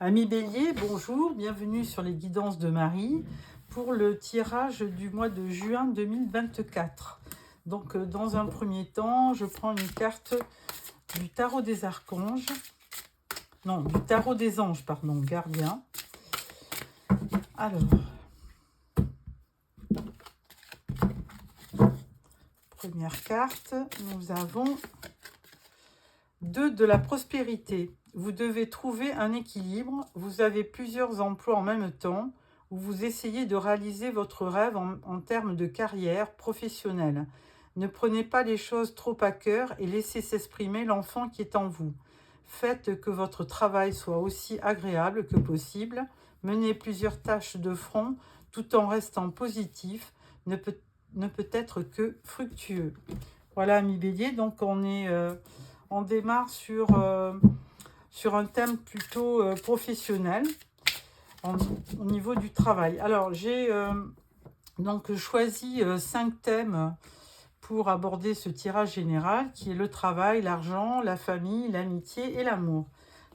Amis Bélier, bonjour, bienvenue sur les guidances de Marie pour le tirage du mois de juin 2024. Donc dans un premier temps, je prends une carte du tarot des archanges, non, du tarot des anges, pardon, gardien. Alors, première carte, nous avons 2 de la prospérité. Vous devez trouver un équilibre. Vous avez plusieurs emplois en même temps où vous essayez de réaliser votre rêve en termes de carrière professionnelle. Ne prenez pas les choses trop à cœur et laissez s'exprimer l'enfant qui est en vous. Faites que votre travail soit aussi agréable que possible. Menez plusieurs tâches de front tout en restant positif. Ne peut être que fructueux. Voilà, amis Bélier, donc on démarre sur un thème plutôt professionnel au niveau du travail. Alors, j'ai donc choisi 5 thèmes pour aborder ce tirage général, qui est le travail, l'argent, la famille, l'amitié et l'amour.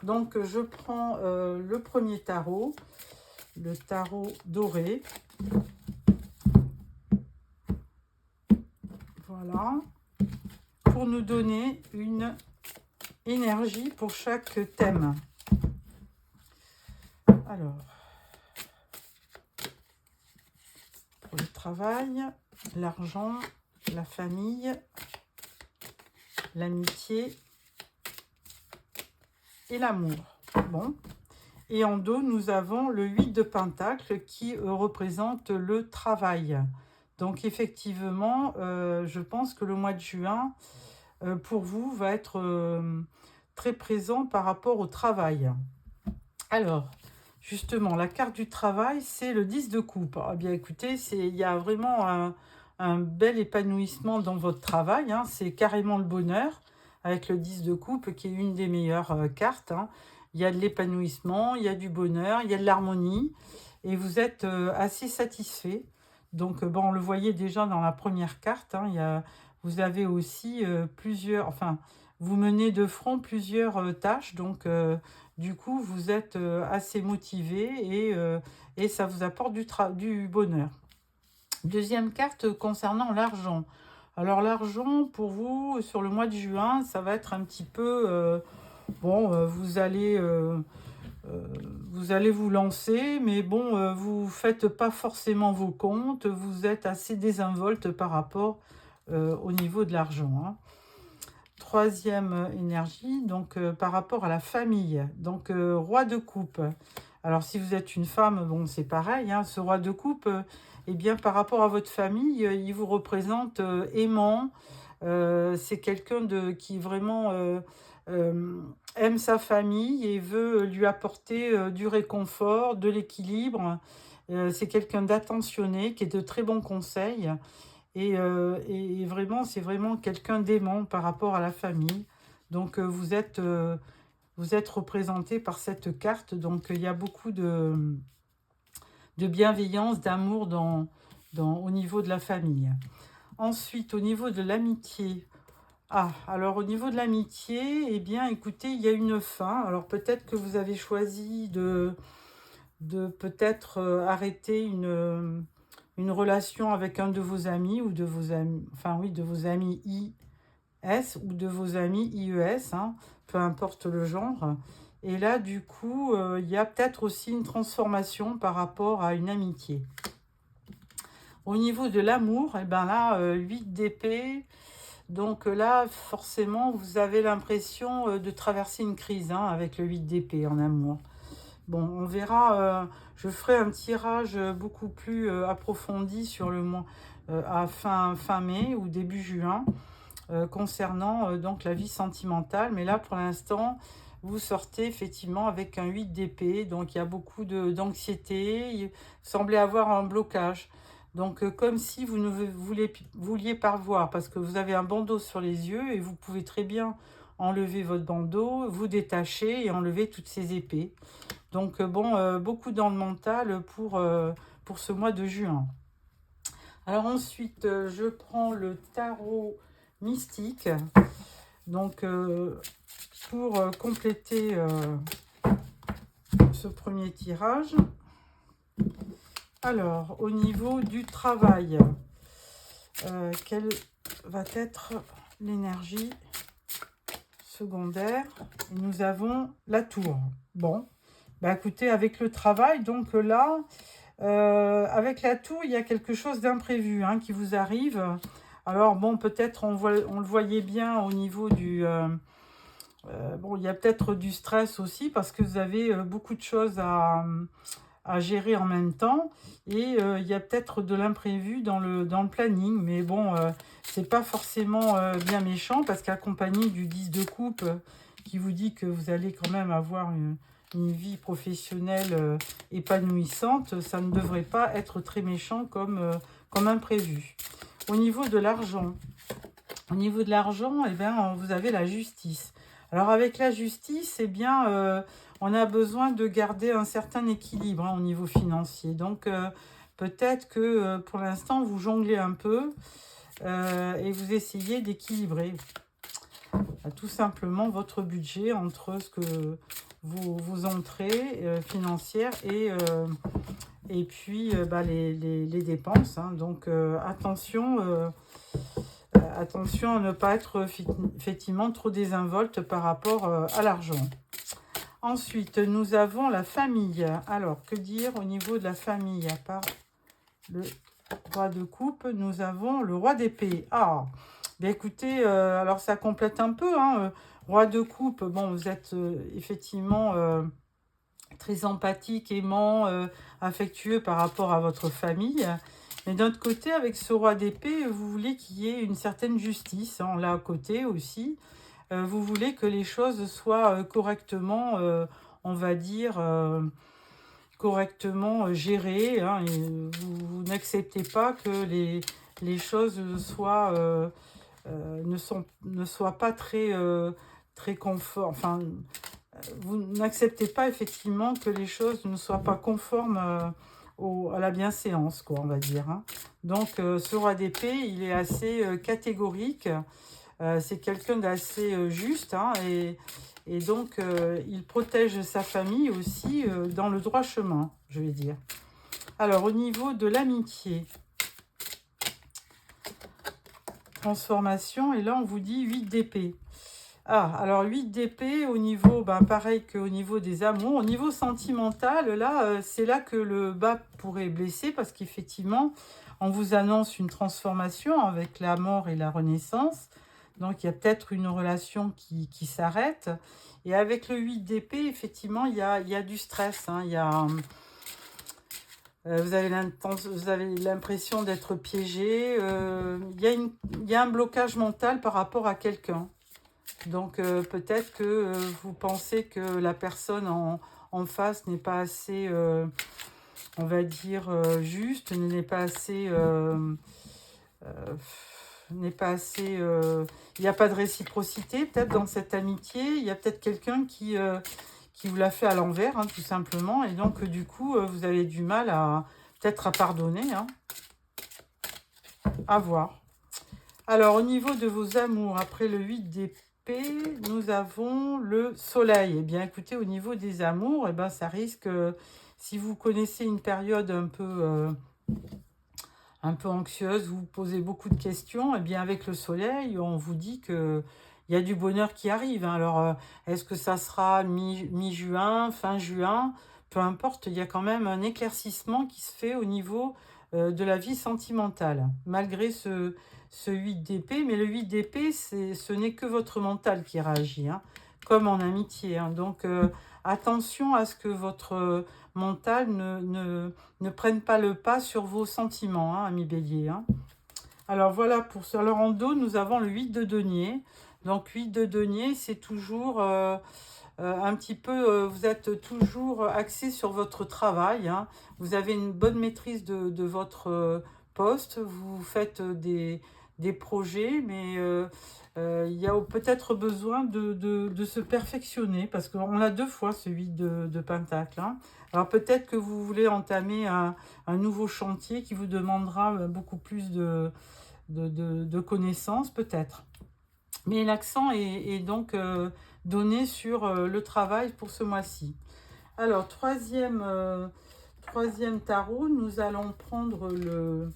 Donc, je prends le premier tarot, le tarot doré. Voilà. Pour nous donner une énergie pour chaque thème. Alors, pour le travail, l'argent, la famille, l'amitié et l'amour. Bon. Et en dos, nous avons le 8 de Pentacle qui représente le travail. Donc effectivement, je pense que le mois de juin, pour vous, va être très présent par rapport au travail. Alors, justement, la carte du travail, c'est le 10 de coupe. Ah bien, écoutez, il y a vraiment un bel épanouissement dans votre travail. Hein. C'est carrément le bonheur, avec le 10 de coupe, qui est une des meilleures cartes. Hein. Il y a de l'épanouissement, il y a du bonheur, il y a de l'harmonie, et vous êtes assez satisfait. Donc, bon, on le voyait déjà dans la première carte. Hein, vous avez aussi plusieurs... Enfin, vous menez de front plusieurs tâches, donc... du coup, vous êtes assez motivé et ça vous apporte du bonheur. Deuxième carte concernant l'argent. Alors l'argent, pour vous, sur le mois de juin, ça va être un petit peu... vous allez vous lancer, mais bon, vous ne faites pas forcément vos comptes. Vous êtes assez désinvolte par rapport au niveau de l'argent. Hein. Troisième énergie, donc par rapport à la famille. Donc, roi de coupe. Alors, si vous êtes une femme, bon, c'est pareil. Hein, ce roi de coupe, eh bien, par rapport à votre famille, il vous représente aimant. C'est quelqu'un qui vraiment aime sa famille et veut lui apporter du réconfort, de l'équilibre. C'est quelqu'un d'attentionné, qui est de très bons conseils. Et vraiment, c'est vraiment quelqu'un d'aimant par rapport à la famille. Donc, vous êtes représenté par cette carte. Donc, il y a beaucoup de bienveillance, d'amour au niveau de la famille. Ensuite, au niveau de l'amitié. Ah, alors au niveau de l'amitié, eh bien, écoutez, il y a une fin. Alors, peut-être que vous avez choisi de peut-être arrêter une relation avec un de vos amis ou de vos amis, enfin oui, de vos amis IS ou de vos amis IES, hein, peu importe le genre. Et là, du coup, il y a peut-être aussi une transformation par rapport à une amitié. Au niveau de l'amour, eh ben là, 8 d'épée. Donc là, forcément, vous avez l'impression de traverser une crise hein, avec le 8 d'épée en amour. Bon, on verra, je ferai un tirage beaucoup plus approfondi sur le mois à fin mai ou début juin concernant donc la vie sentimentale. Mais là, pour l'instant, vous sortez effectivement avec un 8 d'épée. Donc, il y a beaucoup d'anxiété. Il semblait avoir un blocage. Donc, comme si vous ne vouliez pas revoir parce que vous avez un bandeau sur les yeux et vous pouvez très bien enlever votre bandeau, vous détacher et enlever toutes ces épées. Donc, beaucoup dans le mental pour ce mois de juin. Alors ensuite, je prends le tarot mystique. Donc, pour compléter ce premier tirage. Alors, au niveau du travail, quelle va être l'énergie secondaire? Et nous avons la tour. Bon, bah écoutez, avec le travail, donc là, avec la tour, il y a quelque chose d'imprévu hein, qui vous arrive. Alors bon, peut-être on le voyait bien au niveau du... bon, il y a peut-être du stress aussi parce que vous avez beaucoup de choses à gérer en même temps. Et il y a peut-être de l'imprévu dans le planning. Mais bon, c'est pas forcément bien méchant parce qu'accompagné du 10 de coupe qui vous dit que vous allez quand même avoir une vie professionnelle épanouissante, ça ne devrait pas être très méchant comme imprévu. Au niveau de l'argent, eh bien, vous avez la justice. Alors avec la justice, eh bien, on a besoin de garder un certain équilibre hein, au niveau financier. Donc peut-être que pour l'instant, vous jonglez un peu et vous essayez d'équilibrer tout simplement votre budget entre ce que vos entrées financières et puis bah, les dépenses. Hein. Donc attention, attention à ne pas être effectivement trop désinvolte par rapport à l'argent. Ensuite, nous avons la famille. Alors, que dire au niveau de la famille? À part le roi de coupe, nous avons le roi d'épée. Ah, bien écoutez, alors ça complète un peu. Hein, roi de coupe, bon, vous êtes effectivement très empathique, aimant, affectueux par rapport à votre famille. Mais d'un autre côté, avec ce roi d'épée, vous voulez qu'il y ait une certaine justice. Hein, là à côté aussi. Vous voulez que les choses soient correctement, on va dire, correctement gérées. Hein, et vous n'acceptez pas que les choses soient, ne soient pas très, très confort. Enfin, vous n'acceptez pas effectivement que les choses ne soient pas conformes à la bienséance, quoi, on va dire. Hein. Donc, ce roi d'épée, il est assez catégorique. C'est quelqu'un d'assez juste hein, et donc il protège sa famille aussi dans le droit chemin, je vais dire. Alors, au niveau de l'amitié, transformation, et là on vous dit 8 d'épée. Ah, alors 8 d'épée au niveau, ben, pareil qu'au niveau des amours, au niveau sentimental, là, c'est là que le bas pourrait blesser parce qu'effectivement, on vous annonce une transformation avec la mort et la renaissance. Donc, il y a peut-être une relation qui s'arrête. Et avec le 8 d'épée, effectivement, il y a du stress. Hein, vous avez l'impression d'être piégé. Il y a un blocage mental par rapport à quelqu'un. Donc, peut-être que vous pensez que la personne en face n'est pas assez, on va dire, juste, n'est pas assez... n'est pas assez... il n'y a pas de réciprocité peut-être dans cette amitié. Il y a peut-être quelqu'un qui vous l'a fait à l'envers, hein, tout simplement. Et donc, du coup, vous avez du mal peut-être à pardonner. Hein. À voir. Alors, au niveau de vos amours, après le 8 d'épée, nous avons le soleil. Eh bien, écoutez, au niveau des amours, eh ben, ça risque, si vous connaissez une période un peu anxieuse, vous vous posez beaucoup de questions, et bien avec le soleil, on vous dit que il y a du bonheur qui arrive. Hein. Alors, est-ce que ça sera mi-juin, fin juin? Peu importe, il y a quand même un éclaircissement qui se fait au niveau de la vie sentimentale, malgré ce 8 d'épée. Mais le 8 d'épée, ce n'est que votre mental qui réagit, hein, comme en amitié. Hein. Donc, attention à ce que votre mental ne prenne pas le pas sur vos sentiments, hein, ami Bélier. Hein. Alors voilà, pour ça. Alors en dos, nous avons le 8 de denier. Donc 8 de denier, c'est toujours un petit peu, vous êtes toujours axé sur votre travail. Hein. Vous avez une bonne maîtrise de votre poste. Vous faites des projets, mais il y a peut-être besoin de se perfectionner parce qu'on a deux fois ce 8 de pentacle. Hein. Alors peut-être que vous voulez entamer un nouveau chantier qui vous demandera beaucoup plus de connaissances, peut-être. Mais l'accent est donc donné sur le travail pour ce mois-ci. Alors, troisième tarot, nous allons prendre le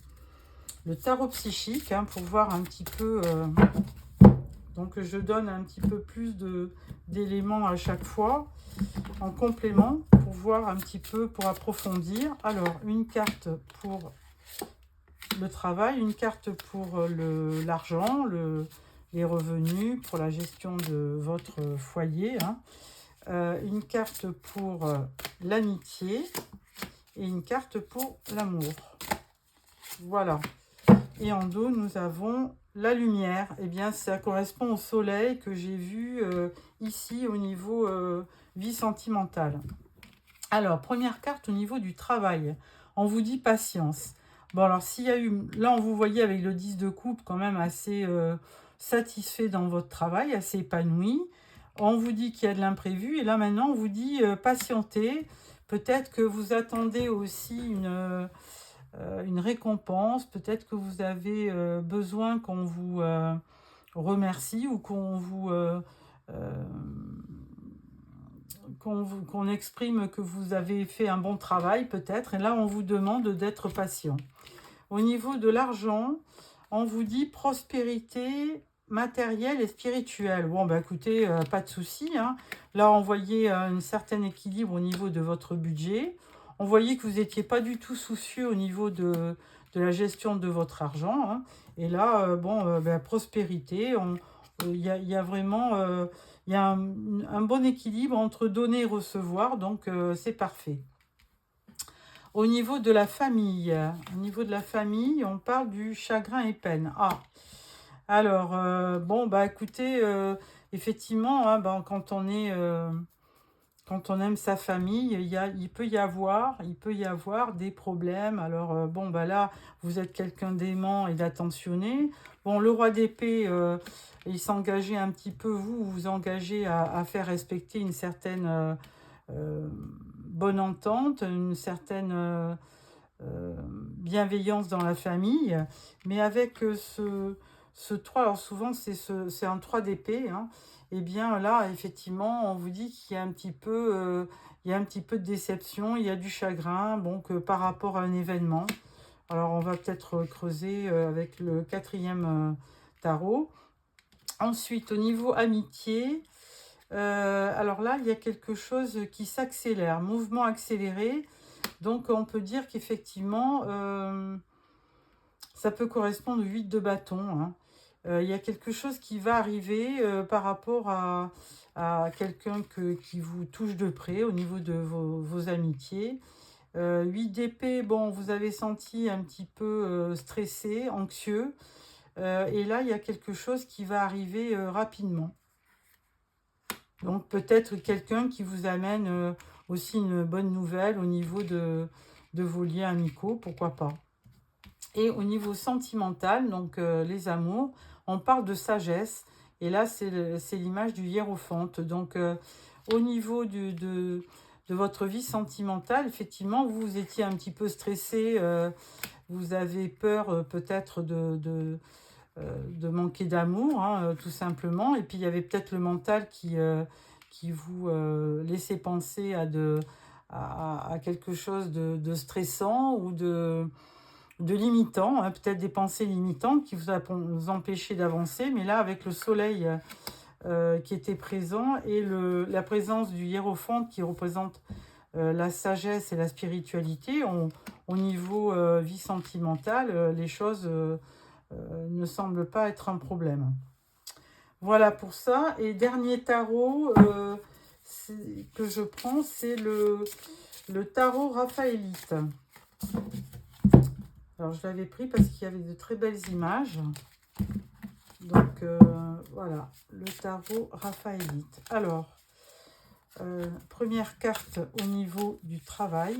tarot psychique hein, pour voir un petit peu... donc, je donne un petit peu plus d'éléments à chaque fois en complément pour voir un petit peu, pour approfondir. Alors, une carte pour le travail, une carte pour l'argent, les revenus, pour la gestion de votre foyer, hein. Une carte pour l'amitié et une carte pour l'amour. Voilà. Et en dos, nous avons la lumière. Eh bien, ça correspond au soleil que j'ai vu ici au niveau vie sentimentale. Alors, première carte au niveau du travail. On vous dit patience. Bon, alors, s'il y a eu... Là, on vous voyait avec le 10 de coupe quand même assez satisfait dans votre travail, assez épanoui. On vous dit qu'il y a de l'imprévu. Et là, maintenant, on vous dit patientez. Peut-être que vous attendez aussi une récompense. Peut-être que vous avez besoin qu'on vous remercie ou qu'on exprime que vous avez fait un bon travail peut-être. Et là, on vous demande d'être patient. Au niveau de l'argent, on vous dit prospérité matérielle et spirituelle. Bon, bah écoutez, pas de souci, hein. Là, on voyait un certain équilibre au niveau de votre budget. On voyait que vous n'étiez pas du tout soucieux au niveau de la gestion de votre argent, hein. Et là, prospérité, il y a vraiment il y a un bon équilibre entre donner et recevoir, donc c'est parfait. Au niveau de la famille, on parle du chagrin et peine. Ah, alors, écoutez, effectivement, hein, quand on aime sa famille, il peut y avoir des problèmes. Alors, là, vous êtes quelqu'un d'aimant et d'attentionné. Bon, le roi d'épée, il s'engageait un petit peu, vous vous engagez à faire respecter une certaine bonne entente, une certaine bienveillance dans la famille. Mais avec ce 3, alors souvent c'est un 3 d'épée, hein. Et bien là, effectivement, on vous dit qu'il y a un petit peu, de déception, il y a du chagrin, donc par rapport à un événement. Alors on va peut-être creuser avec le 4e tarot. Ensuite, au niveau amitié, alors là, il y a quelque chose qui s'accélère, mouvement accéléré. Donc on peut dire qu'effectivement, ça peut correspondre au 8 de bâton, hein. Il y a quelque chose qui va arriver par rapport à quelqu'un qui vous touche de près au niveau de vos amitiés. 8 d'épée, bon, vous avez senti un petit peu stressé, anxieux. Et là, il y a quelque chose qui va arriver rapidement. Donc peut-être quelqu'un qui vous amène aussi une bonne nouvelle au niveau de vos liens amicaux, pourquoi pas. Et au niveau sentimental, donc les amours, on parle de sagesse. Et là, c'est l'image du hiérophante. Donc au niveau de votre vie sentimentale, effectivement, vous étiez un petit peu stressé. Vous avez peur peut-être de manquer d'amour, hein, tout simplement. Et puis, il y avait peut-être le mental qui vous laissait penser à quelque chose de stressant ou de limitant, hein, peut-être des pensées limitantes qui vous empêchaient d'avancer. Mais là, avec le soleil qui était présent et la présence du hiérophante qui représente la sagesse et la spiritualité, au niveau vie sentimentale, les choses ne semblent pas être un problème. Voilà pour ça. Et dernier tarot que je prends, c'est le tarot raphaélite. Alors, je l'avais pris parce qu'il y avait de très belles images. Donc, voilà, le tarot raphaélite. Alors, première carte au niveau du travail,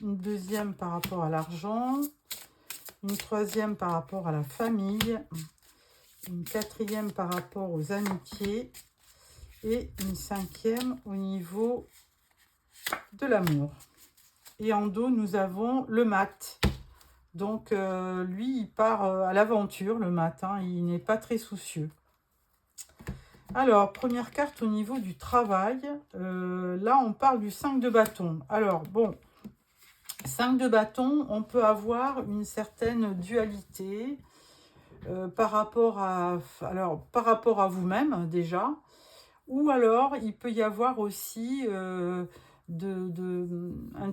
une deuxième par rapport à l'argent, une troisième par rapport à la famille, une quatrième par rapport aux amitiés et une cinquième au niveau de l'amour. Et en dos, nous avons le mat. Donc, lui, il part à l'aventure le matin, il n'est pas très soucieux. Alors, première carte au niveau du travail. Là, on parle du 5 de bâton. Alors, bon, 5 de bâton, on peut avoir une certaine dualité par rapport à vous-même, déjà. Ou alors, il peut y avoir aussi un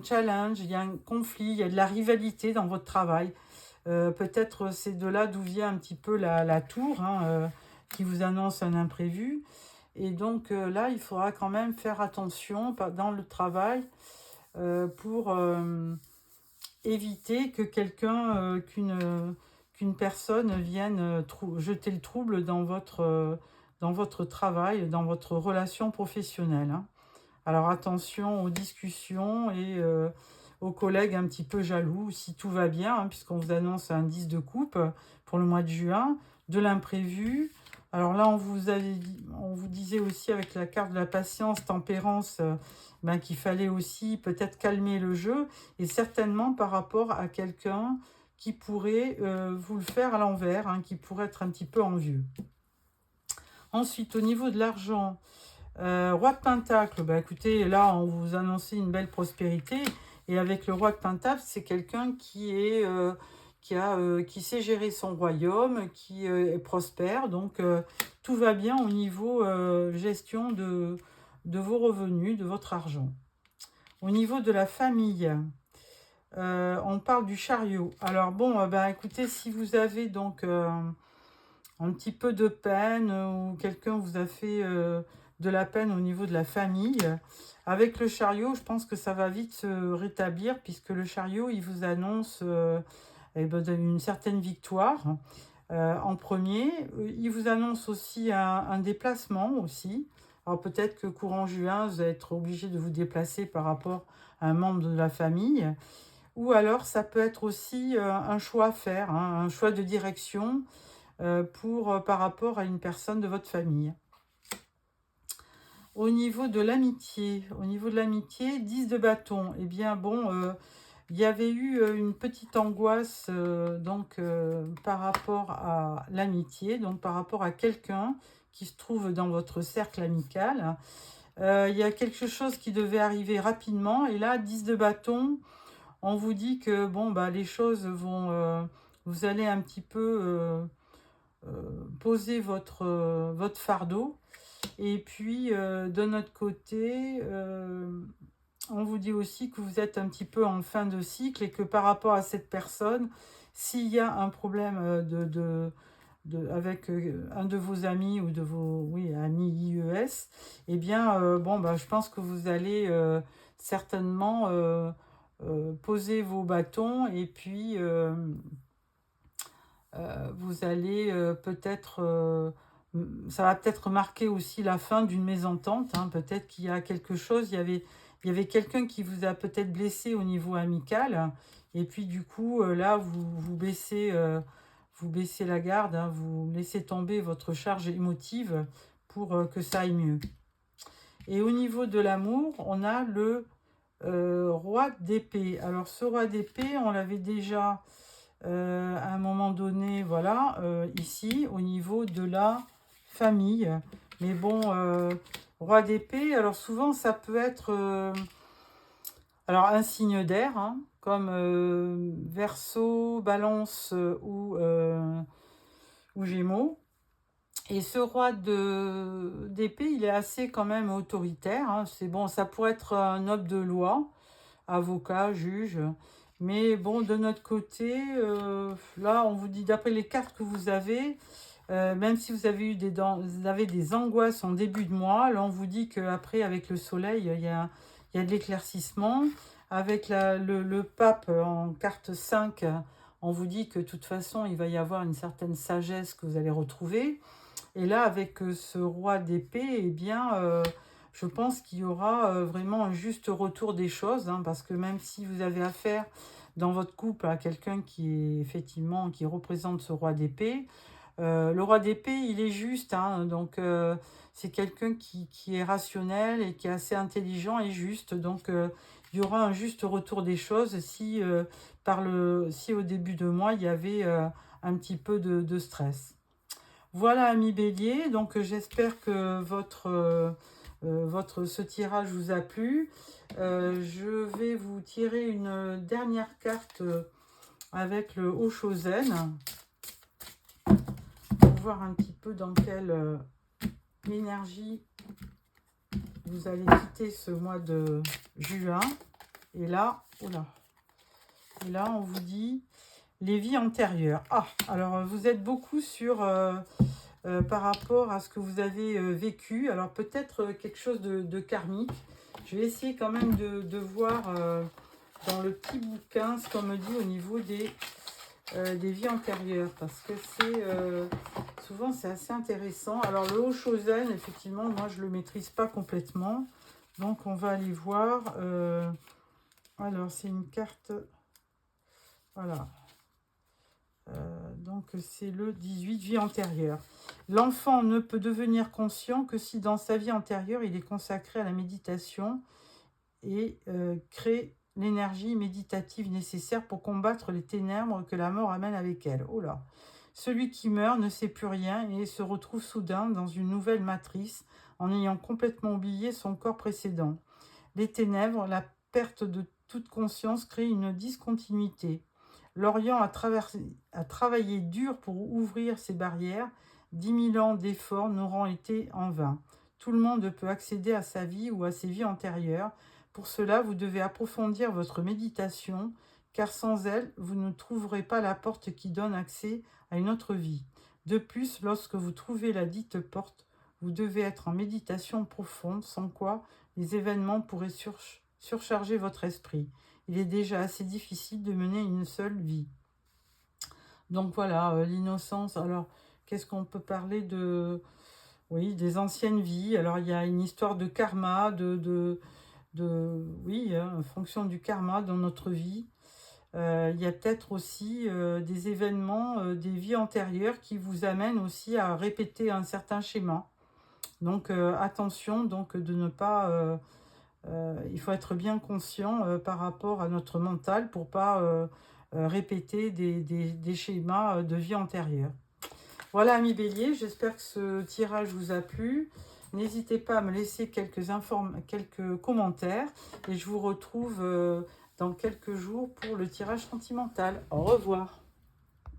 challenge, il y a un conflit, il y a de la rivalité dans votre travail. Peut-être c'est de là d'où vient un petit peu la tour, hein, qui vous annonce un imprévu. Et donc là, il faudra quand même faire attention dans le travail pour éviter que qu'une personne vienne jeter le trouble dans votre travail, dans votre relation professionnelle, hein. Alors attention aux discussions et aux collègues un petit peu jaloux, si tout va bien, hein, puisqu'on vous annonce un 10 de coupe pour le mois de juin, de l'imprévu. Alors là, on vous disait aussi avec la carte de la patience, tempérance, ben, qu'il fallait aussi peut-être calmer le jeu, et certainement par rapport à quelqu'un qui pourrait vous le faire à l'envers, hein, qui pourrait être un petit peu envieux. Ensuite, au niveau de l'argent, roi de Pentacle, bah écoutez, là on vous annonce une belle prospérité. Et avec le roi de Pentacle, c'est quelqu'un qui sait gérer son royaume, qui est prospère. Donc tout va bien au niveau gestion de vos revenus, de votre argent. Au niveau de la famille, on parle du chariot. Alors bon, bah écoutez, si vous avez donc un petit peu de peine ou quelqu'un vous a fait de la peine au niveau de la famille, avec le chariot, je pense que ça va vite se rétablir puisque le chariot, il vous annonce une certaine victoire en premier. Il vous annonce aussi un déplacement aussi. Alors peut-être que courant juin, vous allez être obligé de vous déplacer par rapport à un membre de la famille. Ou alors ça peut être aussi un choix à faire, hein, un choix de direction par rapport à une personne de votre famille. Au niveau de l'amitié, 10 de bâton, eh bien bon, il y avait eu une petite angoisse par rapport à l'amitié, donc par rapport à quelqu'un qui se trouve dans votre cercle amical. Il y a quelque chose qui devait arriver rapidement, et là, 10 de bâton, on vous dit que bon, bah, les choses vont... vous allez un petit peu poser votre fardeau. Et puis, de notre côté, on vous dit aussi que vous êtes un petit peu en fin de cycle et que par rapport à cette personne, s'il y a un problème avec un de vos amis ou de vos amis IES, eh bien, bon, bah, je pense que vous allez certainement poser vos bâtons et puis vous allez ça va peut-être marquer aussi la fin d'une mésentente, hein. Peut-être qu'il y a quelque chose, il y avait quelqu'un qui vous a peut-être blessé au niveau amical, et puis du coup, là, vous baissez la garde, hein, vous laissez tomber votre charge émotive pour que ça aille mieux. Et au niveau de l'amour, on a le roi d'épée. Alors, ce roi d'épée, on l'avait déjà à un moment donné, voilà, ici, au niveau de la famille. Mais bon, roi d'épée, alors souvent, ça peut être alors un signe d'air, hein, comme Verseau, Balance ou Gémeaux. Et ce roi d'épée, il est assez quand même autoritaire, hein. C'est bon, ça pourrait être un noble de loi, avocat, juge. Mais bon, de notre côté, là, on vous dit, d'après les cartes que vous avez, même si vous avez vous avez des angoisses en début de mois, là, on vous dit qu'après, avec le soleil, il y a de l'éclaircissement. Avec le pape en carte 5, on vous dit que de toute façon, il va y avoir une certaine sagesse que vous allez retrouver. Et là, avec ce roi d'épée, eh bien, je pense qu'il y aura vraiment un juste retour des choses, hein, parce que même si vous avez affaire dans votre couple à quelqu'un qui représente ce roi d'épée, le roi d'épée, il est juste, hein, donc c'est quelqu'un qui est rationnel et qui est assez intelligent et juste, donc il y aura un juste retour des choses si au début de mois, il y avait un petit peu de stress. Voilà, amis Bélier, donc j'espère que ce tirage vous a plu. Je vais vous tirer une dernière carte avec le Haut-Chosen pour voir un petit peu dans quelle énergie vous allez quitter ce mois de juin. Et là, oula, et là on vous dit les vies antérieures. Ah, alors vous êtes beaucoup sur par rapport à ce que vous avez vécu. Alors peut-être quelque chose de karmique. Je vais essayer quand même de voir dans le petit bouquin ce qu'on me dit au niveau des vies antérieures. Parce que c'est souvent c'est assez intéressant. Alors le Haut-Chosen, effectivement, moi je ne le maîtrise pas complètement. Donc on va aller voir. Alors c'est une carte. Voilà. Donc c'est le 18, vie antérieure. L'enfant ne peut devenir conscient que si dans sa vie antérieure, il est consacré à la méditation et crée l'énergie méditative nécessaire pour combattre les ténèbres que la mort amène avec elle. Oh là. Celui qui meurt ne sait plus rien et se retrouve soudain dans une nouvelle matrice en ayant complètement oublié son corps précédent. Les ténèbres, la perte de toute conscience crée une discontinuité. L'Orient a travaillé dur pour ouvrir ces barrières. 10 000 ans d'efforts n'auront été en vain. Tout le monde peut accéder à sa vie ou à ses vies antérieures. Pour cela, vous devez approfondir votre méditation, car sans elle, vous ne trouverez pas la porte qui donne accès à une autre vie. De plus, lorsque vous trouvez la dite porte, vous devez être en méditation profonde, sans quoi les événements pourraient surcharger votre esprit. Il est déjà assez difficile de mener une seule vie. Donc voilà, l'innocence. Alors, qu'est-ce qu'on peut parler de... Oui, des anciennes vies. Alors, il y a une histoire de karma, oui, en fonction du karma dans notre vie. Il y a peut-être aussi des événements, des vies antérieures qui vous amènent aussi à répéter un certain schéma. Donc, attention donc de ne pas... il faut être bien conscient par rapport à notre mental pour ne pas répéter des schémas de vie antérieure. Voilà, amis Bélier, j'espère que ce tirage vous a plu. N'hésitez pas à me laisser quelques commentaires et je vous retrouve dans quelques jours pour le tirage sentimental. Au revoir.